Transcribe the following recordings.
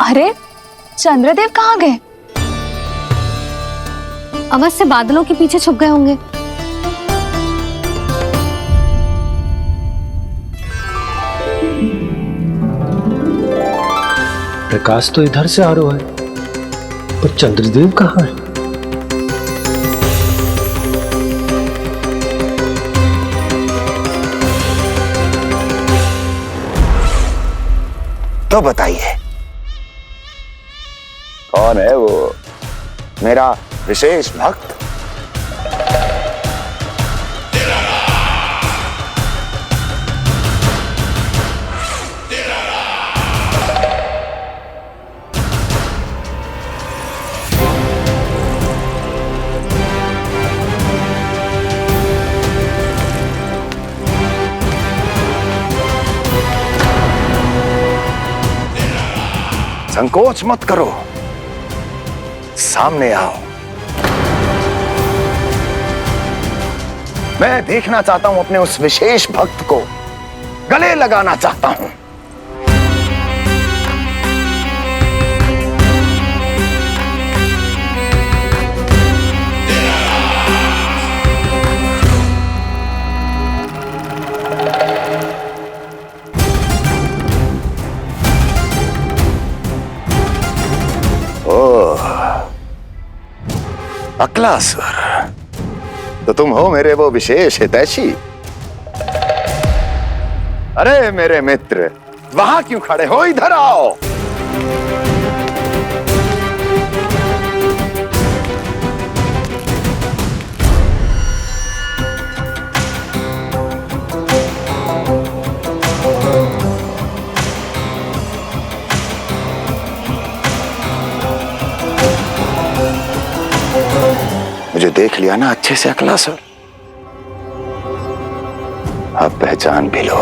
अरे चंद्रदेव कहाँ गए? अवश्य बादलों के पीछे छुप गए होंगे। प्रकाश तो इधर से आ रहा है, पर चंद्रदेव कहाँ है? तो बताइए कौन है वो मेरा विशेष भक्त? संकोच मत करो, सामने आओ। मैं देखना चाहता हूं अपने उस विशेष भक्त को, गले लगाना चाहता हूं। अक्लासुर, तो तुम हो मेरे वो विशेष हितैषी। अरे मेरे मित्र, वहां क्यों खड़े हो? इधर आओ। मुझे देख लिया ना अच्छे से अक्लासुर? अब पहचान भी लो।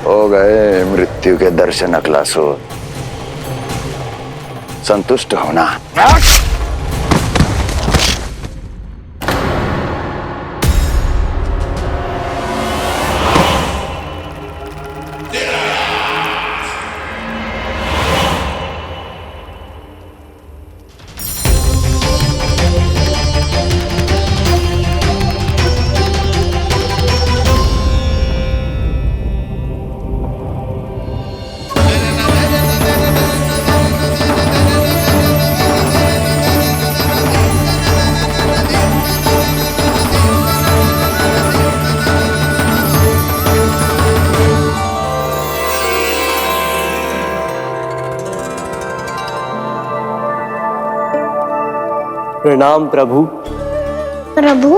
हो गए मृत्यु के दर्शन अक्लासुर, संतुष्ट होना। प्रणाम प्रभु। प्रभु,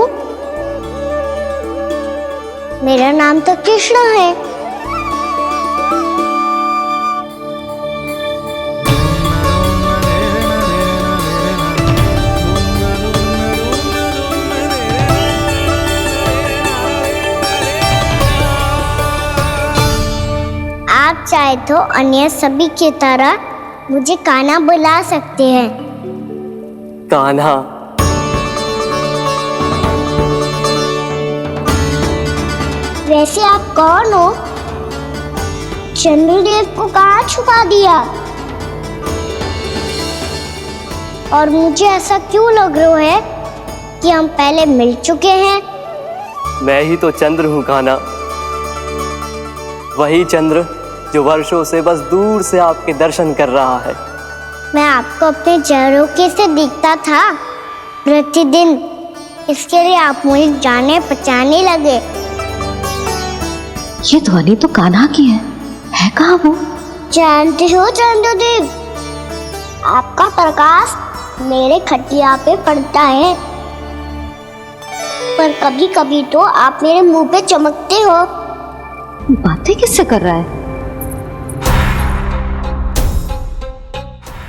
मेरा नाम तो कृष्ण है। आप चाहे तो अन्य सभी की तरह मुझे कान्हा बुला सकते हैं। कान्हा? वैसे आप कौन हो? चंद्रदेव को कहाँ छुपा दिया? और मुझे ऐसा क्यों लग रहा है कि हम पहले मिल चुके हैं? मैं ही तो चंद्र हूँ कान्हा, वही चंद्र जो वर्षों से बस दूर से आपके दर्शन कर रहा है। मैं आपको अपने झरोखे से दिखता था प्रतिदिन, इसके लिए आप मुझे जाने पहचाने लगे। ये ध्वनि तो कान्हा की है कहाँ वो? जानते हो चंद्रदेव, आपका प्रकाश मेरे खटिया पे पड़ता है, पर कभी कभी तो आप मेरे मुंह पे चमकते हो। बातें किससे कर रहा है?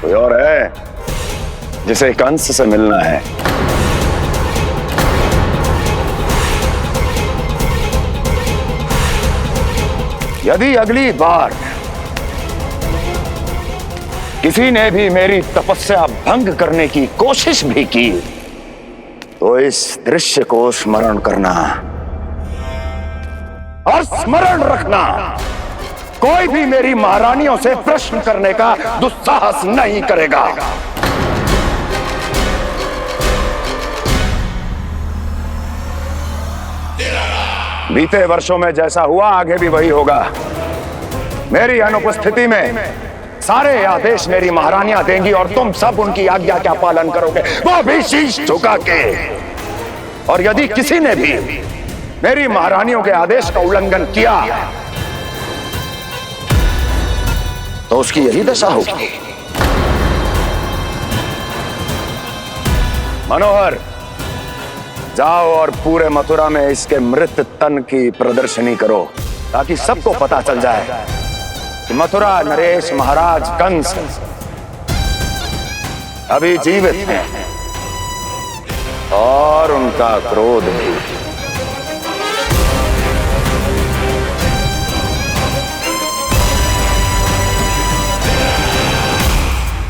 कोई और है जिसे कंस से मिलना है? यदि अगली बार किसी ने भी मेरी तपस्या भंग करने की कोशिश भी की तो इस दृश्य को स्मरण करना और स्मरण रखना, कोई भी मेरी महारानियों से प्रश्न करने का दुस्साहस नहीं करेगा। बीते वर्षों में जैसा हुआ आगे भी वही होगा। मेरी अनुपस्थिति में सारे आदेश मेरी महारानियां देंगी और तुम सब उनकी आज्ञा का पालन करोगे, वो भी शीश झुका के। और यदि किसी ने भी मेरी महारानियों के आदेश का उल्लंघन किया तो उसकी यही दशा होगी। मनोहर, जाओ और पूरे मथुरा में इसके मृत तन की प्रदर्शनी करो, ताकि सबको पता चल जाए कि मथुरा नरेश महाराज कंस अभी जीवित हैं और उनका क्रोध भी।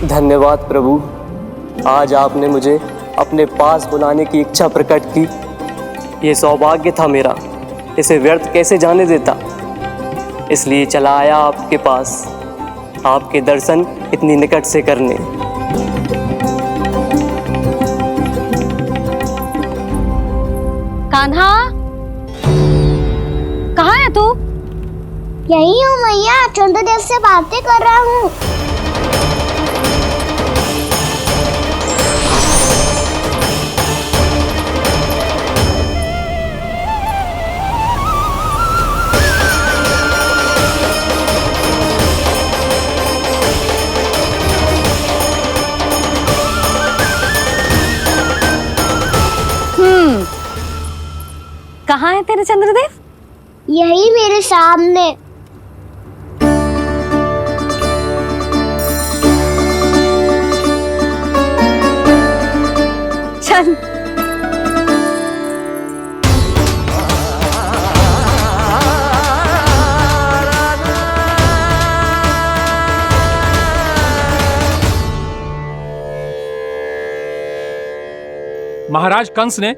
धन्यवाद प्रभु, आज आपने मुझे अपने पास बुलाने की इच्छा प्रकट की। ये सौभाग्य था मेरा, इसे व्यर्थ कैसे जाने देता। इसलिए चला आया आपके पास, आपके दर्शन इतनी निकट से करने। कान्हा, कहाँ है तू? यही हूँ मैया, चंद्रदेव से बातें कर रहा हूँ। कहाँ है तेरे चंद्रदेव? यही मेरे सामने। चल। महाराज कंस ने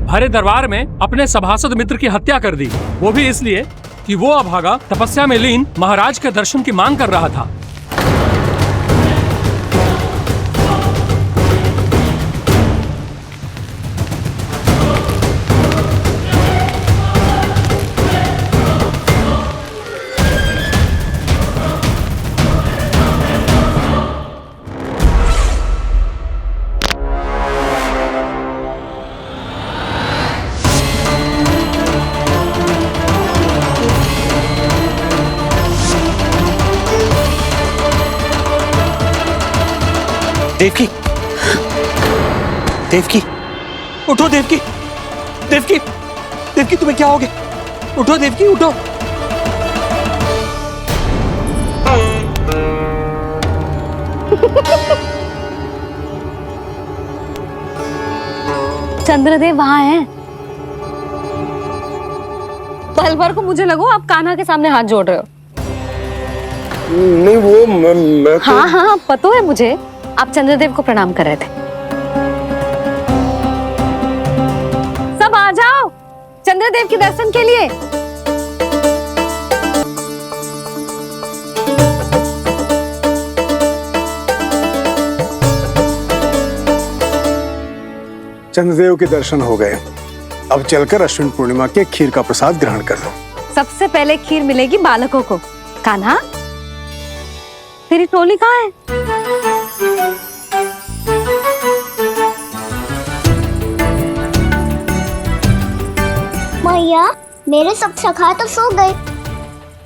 भरे दरबार में अपने सभासद मित्र की हत्या कर दी, वो भी इसलिए कि वो अभागा तपस्या में लीन महाराज के दर्शन की मांग कर रहा था। देवकी, देवकी, उठो देवकी, देवकी, देवकी तुम्हें क्या हो गया? उठो देवकी, उठो। चंद्रदेव वहाँ हैं। पल भर को मुझे लगो आप कान्हा के सामने हाथ जोड़ रहे हो। नहीं, वो मैं तो... हाँ हाँ, पता है मुझे, आप चंद्रदेव को प्रणाम कर रहे थे। सब आ जाओ चंद्रदेव के दर्शन के लिए। चंद्रदेव के दर्शन हो गए, अब चलकर अश्विन पूर्णिमा के खीर का प्रसाद ग्रहण कर लो। सबसे पहले खीर मिलेगी बालकों को। कान्हा, तेरी टोली कहाँ है? मैया, मेरे सब सखा तो सो गए।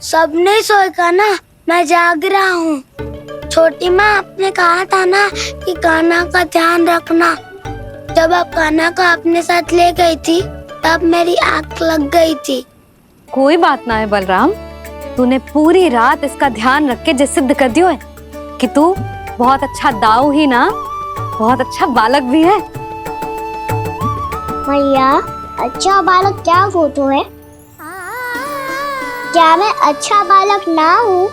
सब नहीं सोए कान्हा, मैं जाग रहा हूँ। छोटी माँ, आपने कहा था ना कि कान्हा का ध्यान रखना। जब आप कान्हा को अपने साथ ले गई थी तब मेरी आंख लग गई थी। कोई बात ना है बलराम, तूने पूरी रात इसका ध्यान रख के जो सिद्ध कर दियो है कि तू बहुत अच्छा दाऊ ही ना, बहुत अच्छा बालक भी है। मैया, अच्छा बालक क्या होता है? क्या मैं अच्छा बालक ना हूँ?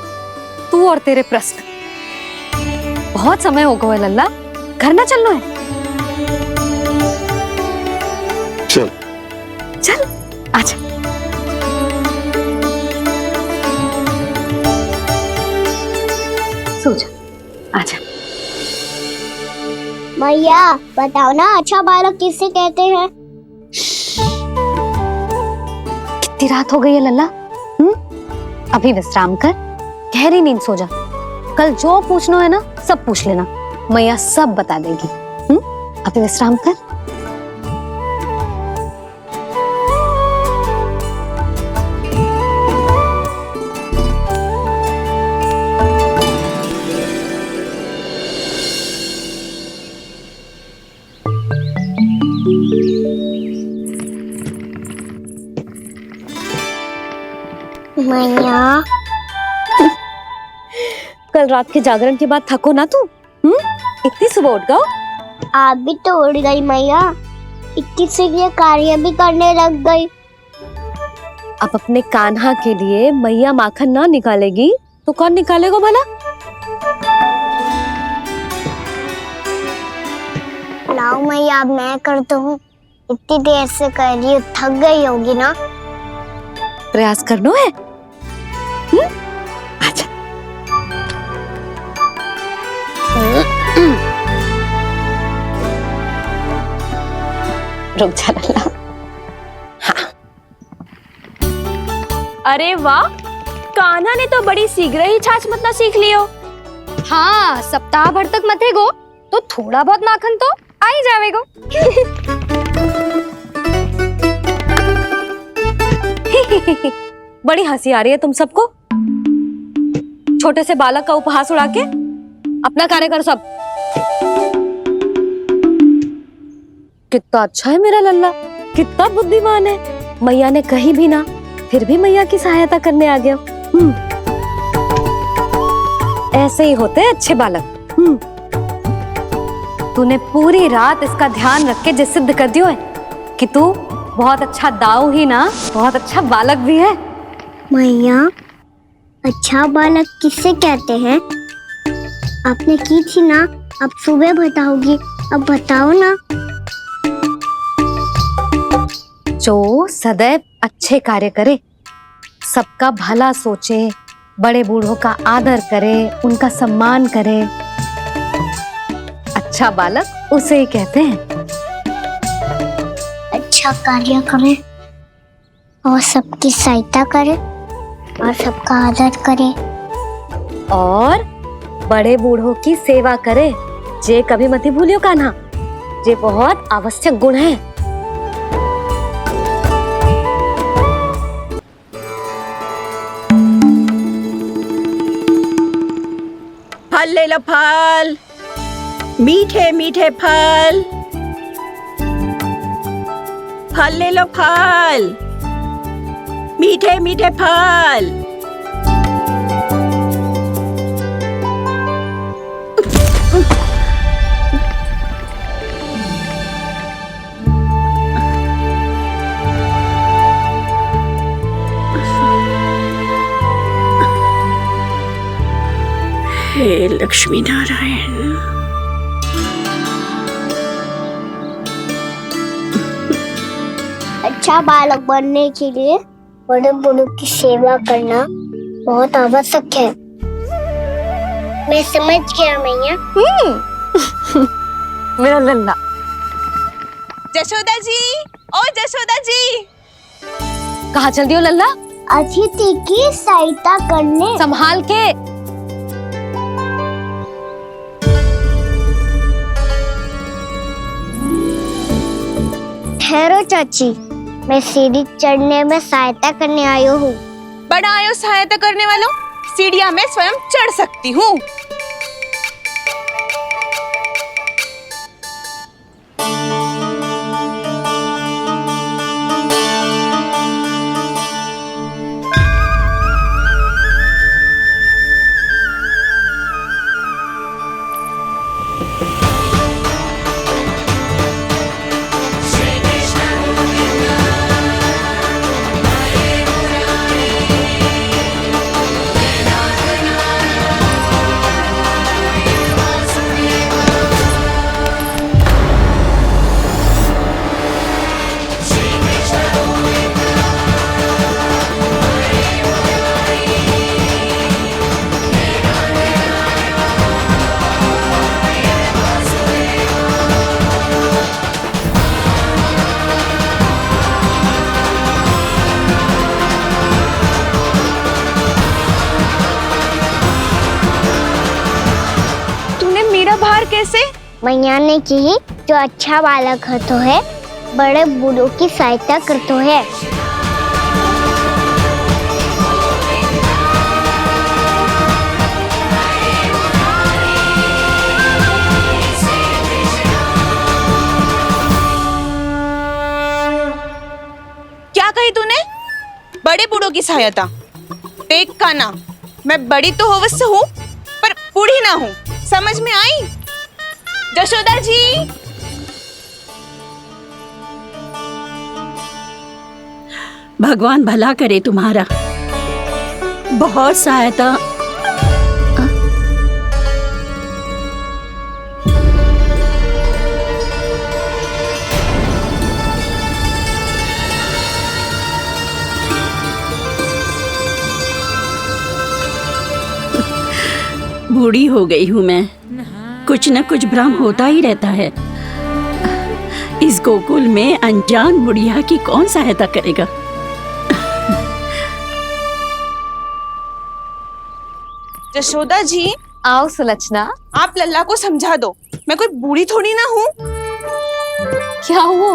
तू और तेरे प्रश्न। बहुत समय हो गया लल्ला, घर ना चलना है। चल चल आजा। सो जा, आजा। मैया बताओ ना, अच्छा बालक किसे कहते हैं? कितनी रात हो गई है लल्ला? अभी विश्राम कर, गहरी नींद सो जा। कल जो पूछना है ना सब पूछ लेना, मैया सब बता देगी। अभी विश्राम कर। मैया कल रात के जागरण के बाद थको ना तू? इतनी सुबह उठ गओ? आप भी तो उड़ गई मैया, इतनी से ये कार्य भी करने लग गई। अब अपने कान्हा के लिए मैया माखन ना निकालेगी तो कौन निकालेगा भला? लाओ मैया, अब मैं करता हूँ। इतनी देर से कर रही हूँ, थक गई होगी ना। प्रयास करना है। आजा। रुक जा लल्ला। अरे वाह, कान्हा ने तो बड़ी शीघ्र ही छाछ मतना सीख लियो। हाँ, सप्ताह भर तक मतेगो तो थोड़ा बहुत माखन तो आ ही जावेगो। बड़ी हंसी आ रही है तुम सबको। छोटे से बालक का उपहास उड़ा के अपना कार्य करो सब। कितना अच्छा है मेरा लल्ला, कितना बुद्धिमान है। मैया ने कही भी ना, फिर भी मैया की सहायता करने आ गया। ऐसे ही होते हैं अच्छे बालक। तूने पूरी रात इसका ध्यान रख के जो सिद्ध कर दियो है कि तू बहुत अच्छा दाऊ ही ना, बहुत अच्छा बालक भी है। मैया, अच्छा बालक किससे कहते हैं? आपने की थी ना, अब सुबह बताओगी, अब बताओ ना। जो सदैव अच्छे कार्य करे, सबका भला सोचे, बड़े बूढ़ों का आदर करे, उनका सम्मान करे, अच्छा बालक उसे ही कहते हैं। अच्छा कार्य करे और सबकी सहायता करे और सबका आदर करे और बड़े बूढ़ों की सेवा करे। जे कभी मत भूलियो कान्हा, जे बहुत आवश्यक गुण है। फल ले लो, फल, मीठे मीठे फल। फल ले लो, फल, मीठे मीठे फल। हे लक्ष्मी नारायण। अच्छा बालक बनने के लिए बड़े बूढ़ों की सेवा करना बहुत आवश्यक है। मैं समझ गया मैया। मेरा लल्ला। जशोदा जी, ओ जशोदा जी। कहाँ चल दियो लल्ला? अतिथि की सहायता करने। संभाल के। ठहरो चाची, मैं सीढ़ी चढ़ने में सहायता करने आई हूँ। बड़ा आयो सहायता करने वालों, सीढ़ियाँ मैं स्वयं चढ़ सकती हूँ। मैया ने की जो अच्छा बालक होतो है बड़े बूढ़ों की सहायता करतो है। क्या कही तूने? बड़े बूढ़ों की सहायता? देख काना, मैं बड़ी तो अवश्य हूँ पर बूढ़ी ना हूँ, समझ में आई? जशोदा जी, भगवान भला करे तुम्हारा। बहुत सहायता। बूढ़ी हो गई हूँ मैं, कुछ न कुछ भ्रम होता ही रहता है। इस गोकुल में अनजान बुढ़िया की कौन सहायता करेगा? जशोदा जी, आओ सुलक्षणा। आप लल्ला को समझा दो, मैं कोई बूढ़ी थोड़ी ना हूँ। क्या हुआ?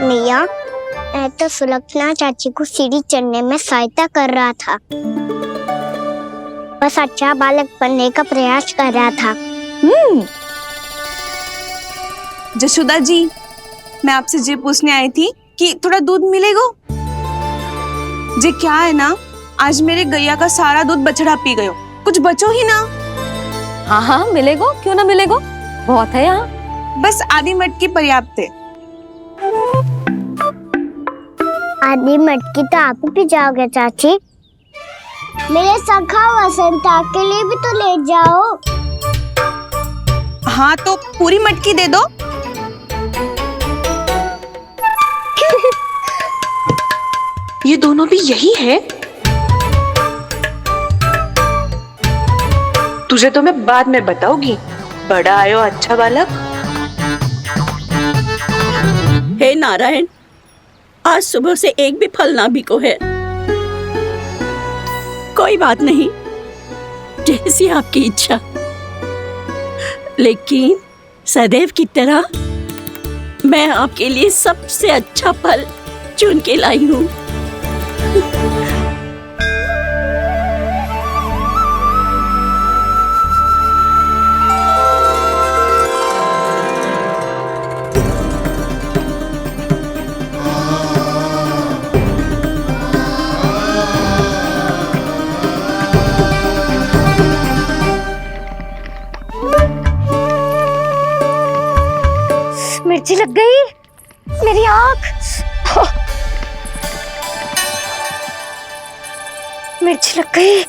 मैया, मैं तो सुलक्षणा चाची को सीढ़ी चढ़ने में सहायता कर रहा था, बस अच्छा बालक बनने का प्रयास कर रहा था। जशोदा जी, मैं आपसे ये पूछने आई थी कि थोड़ा दूध मिलेगा? जे क्या है ना, आज मेरे गैया का सारा दूध बछड़ा पी गयो, कुछ बचो ही ना। हाँ हाँ मिलेगो, क्यों ना मिलेगो, बहुत है यहाँ। बस आधी मटकी पर्याप्त है। आधी मटकी तो आप ही पी जाओगे चाची, मेरे सखा वसंता के लिए भी तो ले जाओ। हाँ तो पूरी मटकी दे दो। ये दोनों भी यही है? तुझे तो मैं बाद में बताऊंगी, बड़ा आयो अच्छा बालक। हे नारायण, आज सुबह से एक भी फल ना बिको है। कोई बात नहीं, जैसी आपकी इच्छा, लेकिन सदैव की तरह मैं आपके लिए सबसे अच्छा फल चुन के लाई हूँ। मिर्ची लग गई मेरी आँख। मिर्ची लग गई।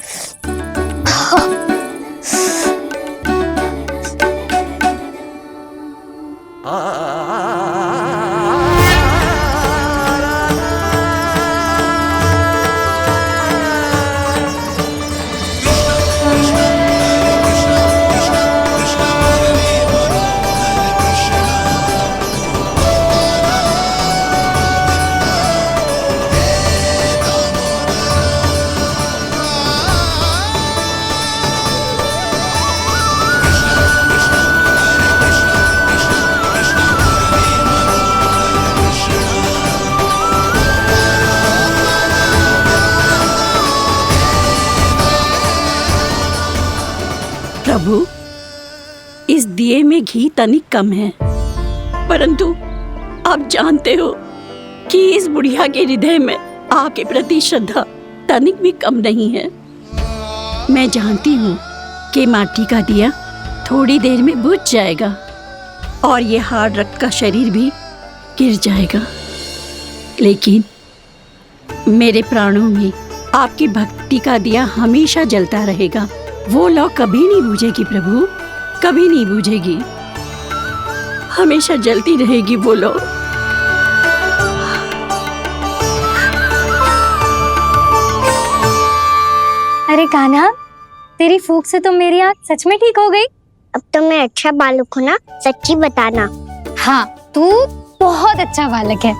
प्रभु, इस दिए में घी तनिक कम है, परंतु आप जानते हो कि इस बुढ़िया के हृदय में आपके प्रति श्रद्धा तनिक भी कम नहीं है। मैं जानती हूँ कि माटी का दिया थोड़ी देर में बुझ जाएगा और ये हार्ड रक्त का शरीर भी गिर जाएगा, लेकिन मेरे प्राणों में आपकी भक्ति का दिया हमेशा जलता रहेगा। वो लौ कभी नहीं बुझेगी प्रभु, कभी नहीं बुझेगी, हमेशा जलती रहेगी वो लौ। अरे कान्हा, तेरी फूंक से तो मेरी आँख सच में ठीक हो गई। अब तो मैं अच्छा बालक हूँ ना, सच्ची बताना। हाँ, तू बहुत अच्छा बालक है।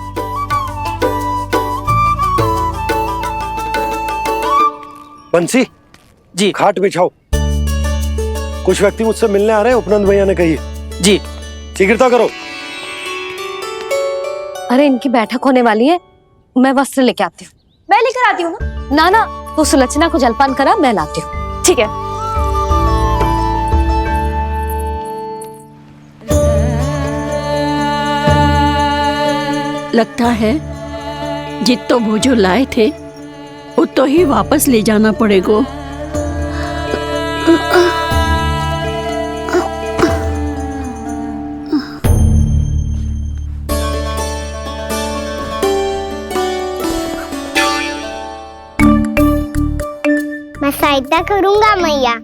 बंसी जी। खाट बिछाओ। कुछ व्यक्ति मुझसे मिलने आ रहे हैं, उपनंद भैया ने कही। जी। शीघ्रता करो। अरे इनकी बैठक होने वाली है, मैं वस्त्र लेके आती हूँ। मैं लेकर आती हूँ ना। ना तो सुलक्षणा को जलपान करा, मैं लाती हूँ। ठीक है। लगता है जितो वो जो लाए थे उतो ही वापस ले जाना पड़ेगा। मैं सहायता करूंगा मैया।